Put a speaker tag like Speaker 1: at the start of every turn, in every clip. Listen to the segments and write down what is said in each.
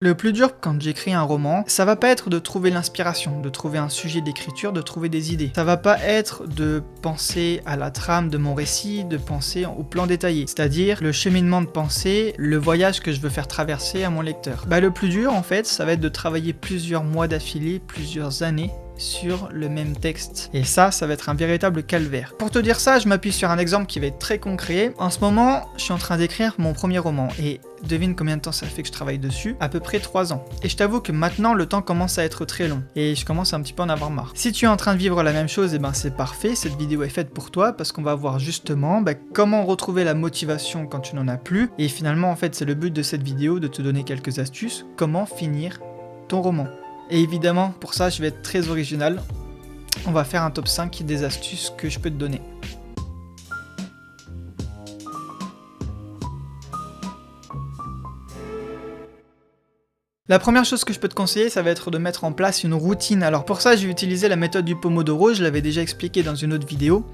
Speaker 1: Le plus dur quand j'écris un roman, ça va pas être de trouver l'inspiration, de trouver un sujet d'écriture, de trouver des idées. Ça va pas être de penser à la trame de mon récit, de penser au plan détaillé, c'est-à-dire le cheminement de pensée, le voyage que je veux faire traverser à mon lecteur. Le plus dur en fait, ça va être de travailler plusieurs mois d'affilée, plusieurs années sur le même texte. Et ça va être un véritable calvaire. Pour te dire ça, je m'appuie sur un exemple qui va être très concret. En ce moment, je suis en train d'écrire mon premier roman et devine combien de temps ça fait que je travaille dessus? À peu près 3 ans. Et je t'avoue que maintenant, le temps commence à être très long et je commence un petit peu à en avoir marre. Si tu es en train de vivre la même chose, c'est parfait, cette vidéo est faite pour toi parce qu'on va voir justement comment retrouver la motivation quand tu n'en as plus. Et finalement, en fait, c'est le but de cette vidéo, de te donner quelques astuces, comment finir ton roman. Et évidemment, pour ça, je vais être très original. On va faire un top 5 des astuces que je peux te donner. La première chose que je peux te conseiller, ça va être de mettre en place une routine. Alors pour ça, j'ai utilisé la méthode du Pomodoro, je l'avais déjà expliqué dans une autre vidéo.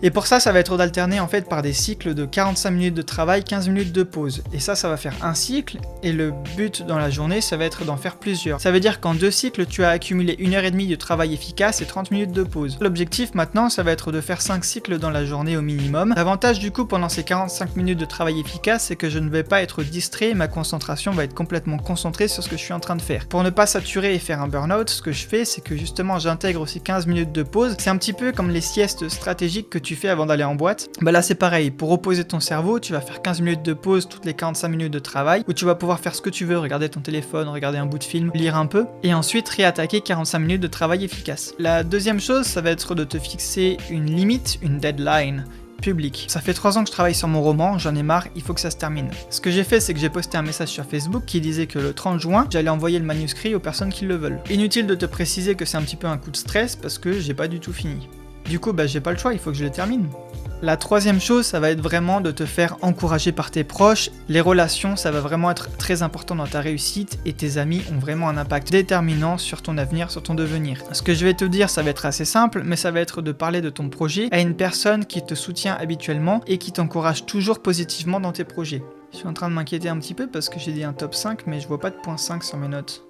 Speaker 1: Et pour ça va être d'alterner en fait par des cycles de 45 minutes de travail, 15 minutes de pause. Et ça va faire un cycle, et le but dans la journée, ça va être d'en faire plusieurs. Ça veut dire qu'en 2 cycles, tu as accumulé 1h30 de travail efficace et 30 minutes de pause. L'objectif maintenant, ça va être de faire 5 cycles dans la journée au minimum. L'avantage du coup, pendant ces 45 minutes de travail efficace, c'est que je ne vais pas être distrait, ma concentration va être complètement concentrée sur ce que je suis en train de faire. Pour ne pas saturer et faire un burn-out, ce que je fais, c'est que justement, j'intègre aussi 15 minutes de pause. C'est un petit peu comme les siestes stratégiques que tu fais avant d'aller en boîte. Là c'est pareil, pour reposer ton cerveau, tu vas faire 15 minutes de pause toutes les 45 minutes de travail, où tu vas pouvoir faire ce que tu veux, regarder ton téléphone, regarder un bout de film, lire un peu, et ensuite réattaquer 45 minutes de travail efficace. La deuxième chose, ça va être de te fixer une limite, une deadline public. Ça fait 3 ans que je travaille sur mon roman, j'en ai marre, il faut que ça se termine. Ce que j'ai fait, c'est que j'ai posté un message sur Facebook qui disait que le 30 juin, j'allais envoyer le manuscrit aux personnes qui le veulent. Inutile de te préciser que c'est un petit peu un coup de stress parce que j'ai pas du tout fini. Du coup, j'ai pas le choix, il faut que je le termine. La troisième chose, ça va être vraiment de te faire encourager par tes proches. Les relations, ça va vraiment être très important dans ta réussite et tes amis ont vraiment un impact déterminant sur ton avenir, sur ton devenir. Ce que je vais te dire, ça va être assez simple, mais ça va être de parler de ton projet à une personne qui te soutient habituellement et qui t'encourage toujours positivement dans tes projets. Je suis en train de m'inquiéter un petit peu parce que j'ai dit un top 5, mais je vois pas de point 5 sur mes notes.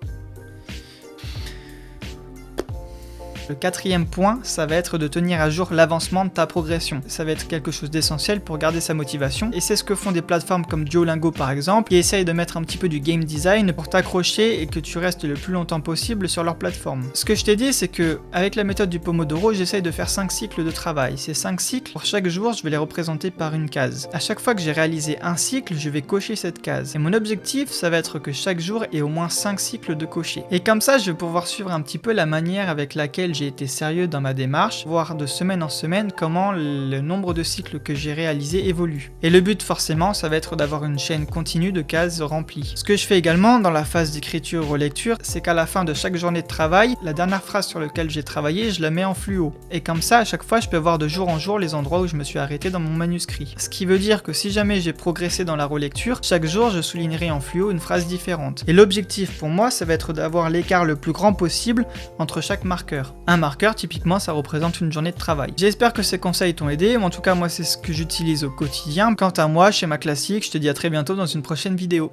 Speaker 1: Le quatrième point, ça va être de tenir à jour l'avancement de ta progression. Ça va être quelque chose d'essentiel pour garder sa motivation, et c'est ce que font des plateformes comme Duolingo par exemple, qui essayent de mettre un petit peu du game design pour t'accrocher et que tu restes le plus longtemps possible sur leur plateforme. Ce que je t'ai dit, c'est que avec la méthode du Pomodoro, j'essaye de faire 5 cycles de travail. Ces 5 cycles, pour chaque jour, je vais les représenter par une case. À chaque fois que j'ai réalisé un cycle, je vais cocher cette case. Et mon objectif, ça va être que chaque jour ait au moins 5 cycles de cocher. Et comme ça, je vais pouvoir suivre un petit peu la manière avec laquelle j'ai été sérieux dans ma démarche, voir de semaine en semaine comment le nombre de cycles que j'ai réalisés évolue. Et le but forcément, ça va être d'avoir une chaîne continue de cases remplies. Ce que je fais également dans la phase d'écriture-relecture, c'est qu'à la fin de chaque journée de travail, la dernière phrase sur laquelle j'ai travaillé, je la mets en fluo. Et comme ça, à chaque fois, je peux voir de jour en jour les endroits où je me suis arrêté dans mon manuscrit. Ce qui veut dire que si jamais j'ai progressé dans la relecture, chaque jour, je soulignerai en fluo une phrase différente. Et l'objectif pour moi, ça va être d'avoir l'écart le plus grand possible entre chaque marqueur. Un marqueur, typiquement, ça représente une journée de travail. J'espère que ces conseils t'ont aidé, en tout cas moi c'est ce que j'utilise au quotidien. Quant à moi, schéma classique, je te dis à très bientôt dans une prochaine vidéo.